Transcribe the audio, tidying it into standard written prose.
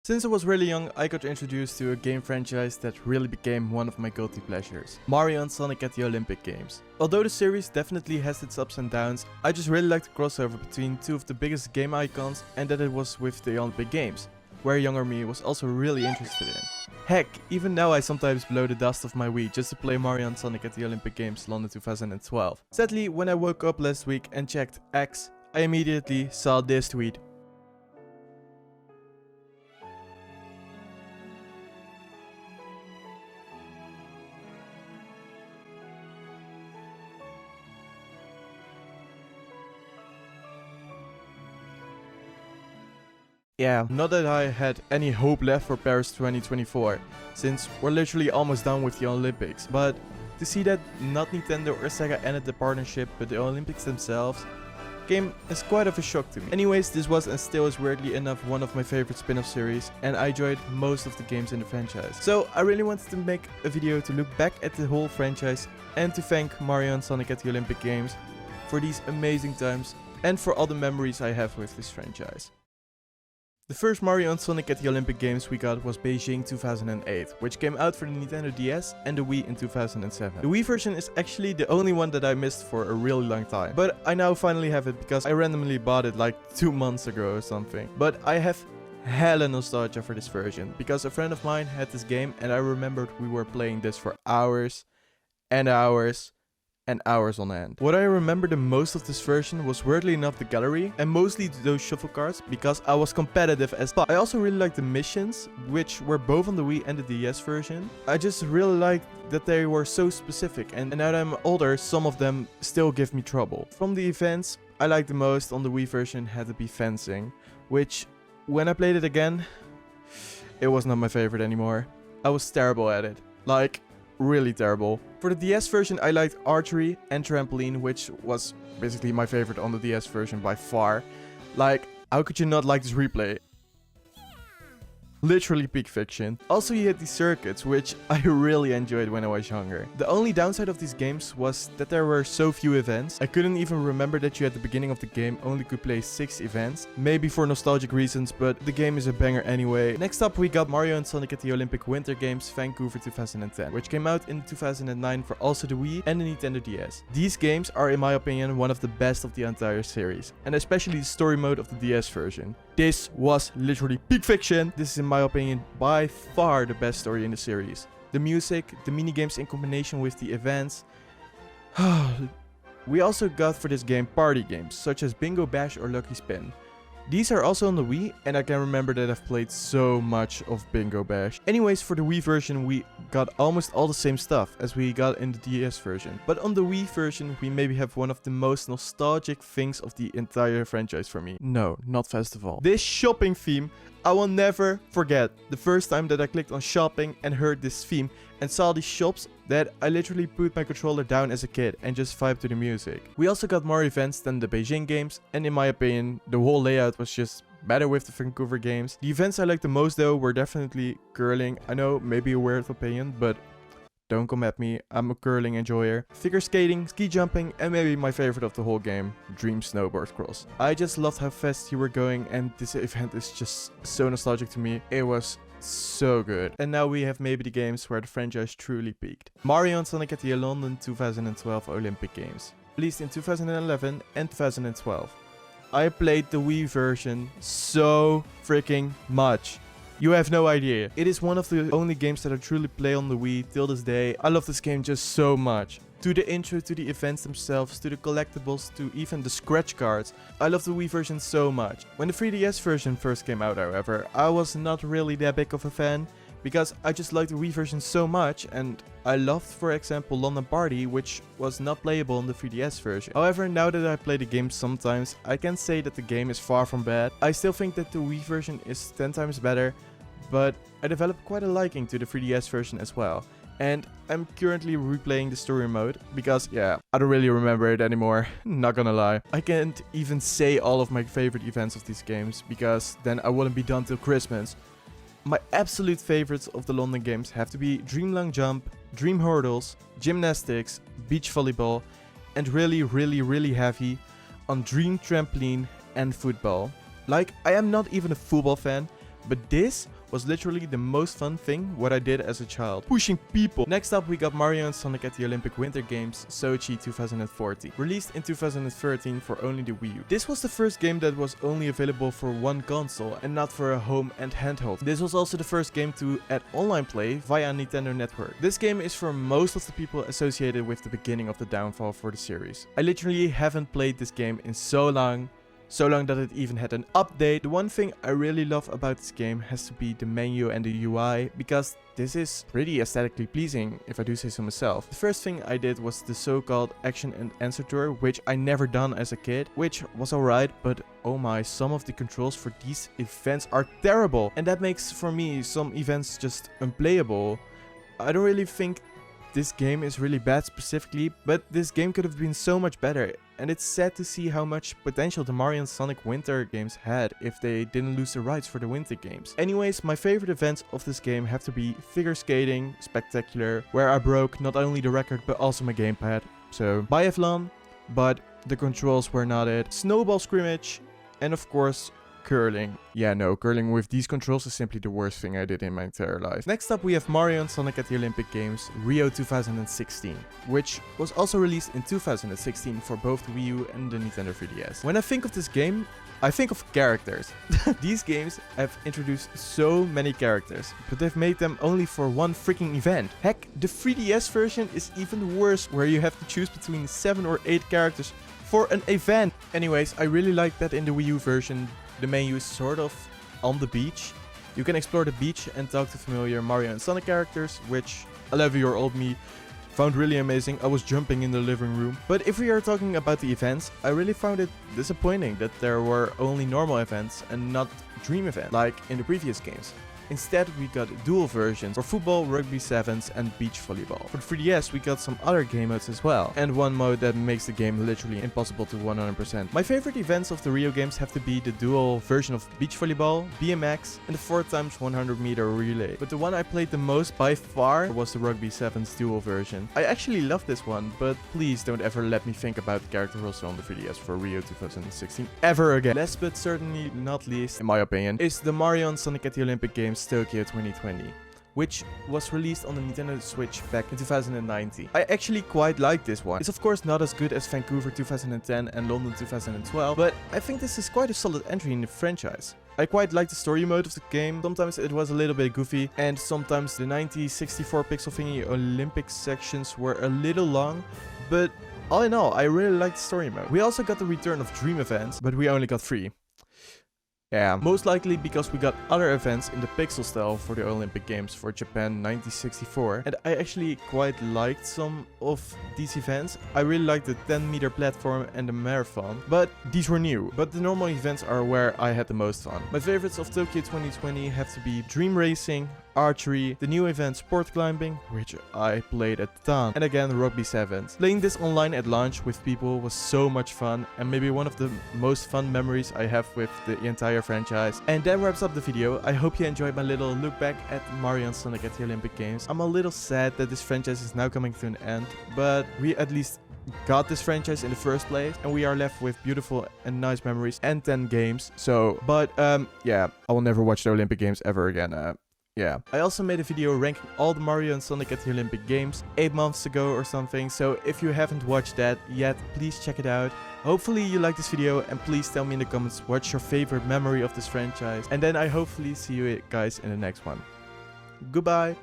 Since I was really young, I got introduced to a game franchise that really became one of my guilty pleasures: Mario and Sonic at the Olympic Games. Although the series definitely has its ups and downs, I just really like the crossover between two of the biggest game icons, and that it was with the Olympic Games, where younger me was also really interested in. Heck, even now I sometimes blow the dust off my Wii just to play Mario and Sonic at the Olympic Games London 2012. Sadly, when I woke up last week and checked X, I immediately saw this tweet. Yeah, not that I had any hope left for Paris 2024, since we're literally almost done with the Olympics, but to see that not Nintendo or Sega ended the partnership but the Olympics themselves came as quite of a shock to me. Anyways, this was and still is weirdly enough one of my favorite spin-off series, and I enjoyed most of the games in the franchise. So I really wanted to make a video to look back at the whole franchise and to thank Mario and Sonic at the Olympic Games for these amazing times and for all the memories I have with this franchise. The first Mario and Sonic at the Olympic Games we got was Beijing 2008, which came out for the Nintendo DS and the Wii in 2007. The Wii version is actually the only one that I missed for a really long time, but I now finally have it because I randomly bought it like 2 months ago or something. But I have hella nostalgia for this version, because a friend of mine had this game and I remembered we were playing this for hours and hours and hours on end. What I remember the most of this version was weirdly enough the gallery, and mostly those shuffle cards, because I was competitive as fuck. I also really liked the missions, which were both on the Wii and the DS version. I just really liked that they were so specific, and now that I'm older, some of them still give me trouble. From the events, I liked the most on the Wii version had to be fencing, which when I played it again, it was not my favorite anymore. I was terrible at it. Like, really terrible. For the DS version, I liked archery and trampoline, which was basically my favorite on the DS version by far. Like, how could you not like this replay? Literally peak fiction. Also, you had these circuits, which I really enjoyed when I was younger. The only downside of these games was that there were so few events. I couldn't even remember that you at the beginning of the game only could play 6 events. Maybe for nostalgic reasons, but the game is a banger anyway. Next up, we got Mario and Sonic at the Olympic Winter Games Vancouver 2010, which came out in 2009 for also the Wii and the Nintendo DS. These games are, in my opinion, one of the best of the entire series, and especially the story mode of the DS version. This was literally peak fiction. This is, in my opinion, by far the best story in the series. The music, the minigames in combination with the events. We also got for this game party games, such as Bingo Bash or Lucky Spin. These are also on the Wii, and I can remember that I've played so much of Bingo Bash. Anyways, for the Wii version, we got almost all the same stuff as we got in the DS version. But on the Wii version, we maybe have one of the most nostalgic things of the entire franchise for me. No, not Festival. This shopping theme, I will never forget. The first time that I clicked on shopping and heard this theme and saw these shops, that I literally put my controller down as a kid and just vibed to the music. We also got more events than the Beijing games, and in my opinion, the whole layout was just better with the Vancouver games. The events I liked the most though were definitely curling. I know, maybe a weird opinion, but don't come at me, I'm a curling enjoyer. Figure skating, ski jumping, and maybe my favorite of the whole game, Dream Snowboard Cross. I just loved how fast you were going, and this event is just so nostalgic to me. It was so good. And now we have maybe the games where the franchise truly peaked. Mario and Sonic at the London 2012 Olympic Games, released in 2011 and 2012. I played the Wii version so freaking much. You have no idea. It is one of the only games that I truly play on the Wii till this day. I love this game just so much. To the intro, to the events themselves, to the collectibles, to even the scratch cards. I love the Wii version so much. When the 3DS version first came out, however, I was not really that big of a fan, because I just liked the Wii version so much, and I loved, for example, London Party, which was not playable on the 3DS version. However, now that I play the game sometimes, I can say that the game is far from bad. I still think that the Wii version is 10 times better, but I developed quite a liking to the 3DS version as well. And I'm currently replaying the story mode, because yeah, I don't really remember it anymore, not gonna lie. I can't even say all of my favorite events of these games, because then I wouldn't be done till Christmas. My absolute favorites of the London games have to be Dream Long Jump, Dream Hurdles, Gymnastics, Beach Volleyball, and really heavy on Dream Trampoline and Football. Like, I am not even a football fan, But this was literally the most fun thing what I did as a child. Pushing people. Next up we got Mario and Sonic at the Olympic Winter Games, Sochi 2014. Released in 2013 for only the Wii U. This was the first game that was only available for one console and not for a home and handheld. This was also the first game to add online play via Nintendo Network. This game is for most of the people associated with the beginning of the downfall for the series. I literally haven't played this game in so long that it even had an update. The one thing I really love about this game has to be the menu and the UI, because this is pretty aesthetically pleasing, if I do say so myself. The first thing I did was the so-called action and answer tour, which I never done as a kid, which was alright, but oh my, some of the controls for these events are terrible. And that makes, for me, some events just unplayable. I don't really think this game is really bad specifically, but this game could have been so much better. And it's sad to see how much potential the Mario and Sonic Winter games had if they didn't lose the rights for the Winter games. Anyways, my favorite events of this game have to be figure skating, spectacular, where I broke not only the record but also my gamepad. So, biathlon, but the controls were not it. Snowball scrimmage, and of course, curling. Yeah, no, curling with these controls is simply the worst thing I did in my entire life. Next up we have Mario and Sonic at the Olympic Games, Rio 2016, which was also released in 2016 for both the Wii U and the Nintendo 3DS. When I think of this game, I think of characters. These games have introduced so many characters, but they've made them only for one freaking event. Heck, the 3DS version is even worse, where you have to choose between 7 or 8 characters for an event. Anyways, I really like that in the Wii U version, the menu is sort of on the beach. You can explore the beach and talk to familiar Mario and Sonic characters, which 11-year-old me found really amazing. I was jumping in the living room. But if we are talking about the events, I really found it disappointing that there were only normal events and not dream events like in the previous games. Instead, we got dual versions for football, rugby sevens, and beach volleyball. For the 3DS, we got some other game modes as well, and one mode that makes the game literally impossible to 100%. My favorite events of the Rio games have to be the dual version of beach volleyball, BMX, and the 4x100 meter relay. But the one I played the most by far was the rugby sevens dual version. I actually love this one, but please don't ever let me think about the character roster on the 3DS for Rio 2016 ever again. Last but certainly not least, in my opinion, is the Mario and Sonic at the Olympic Games Tokyo 2020, which was released on the Nintendo Switch back in 2019. I actually quite like this one. It's of course not as good as Vancouver 2010 and London 2012, but I think this is quite a solid entry in the franchise. I quite like the story mode of the game. Sometimes it was a little bit goofy, and sometimes the 64 pixel thingy Olympic sections were a little long, but all in all, I really liked the story mode. We also got the return of Dream events, but we only got 3. Yeah, most likely because we got other events in the pixel style for the Olympic Games for Japan 1964, and I actually quite liked some of these events. I really liked the 10-meter platform and the marathon, but these were new. But the normal events are where I had the most fun. My favorites of Tokyo 2020 have to be Dream Racing, archery, the new event sport climbing, which I played a ton, and again rugby sevens. Playing this online at launch with people was so much fun, and maybe one of the most fun memories I have with the entire franchise. And that wraps up the video. I hope you enjoyed my little look back at Mario and Sonic at the Olympic Games. I'm a little sad that this franchise is now coming to an end, but we at least got this franchise in the first place, and we are left with beautiful and nice memories and 10 games. So, but yeah, I will never watch the Olympic Games ever again. Yeah. I also made a video ranking all the Mario and Sonic at the Olympic Games 8 months ago or something, so if you haven't watched that yet, please check it out. Hopefully you like this video, and please tell me in the comments what's your favorite memory of this franchise, and then I hopefully see you guys in the next one. Goodbye!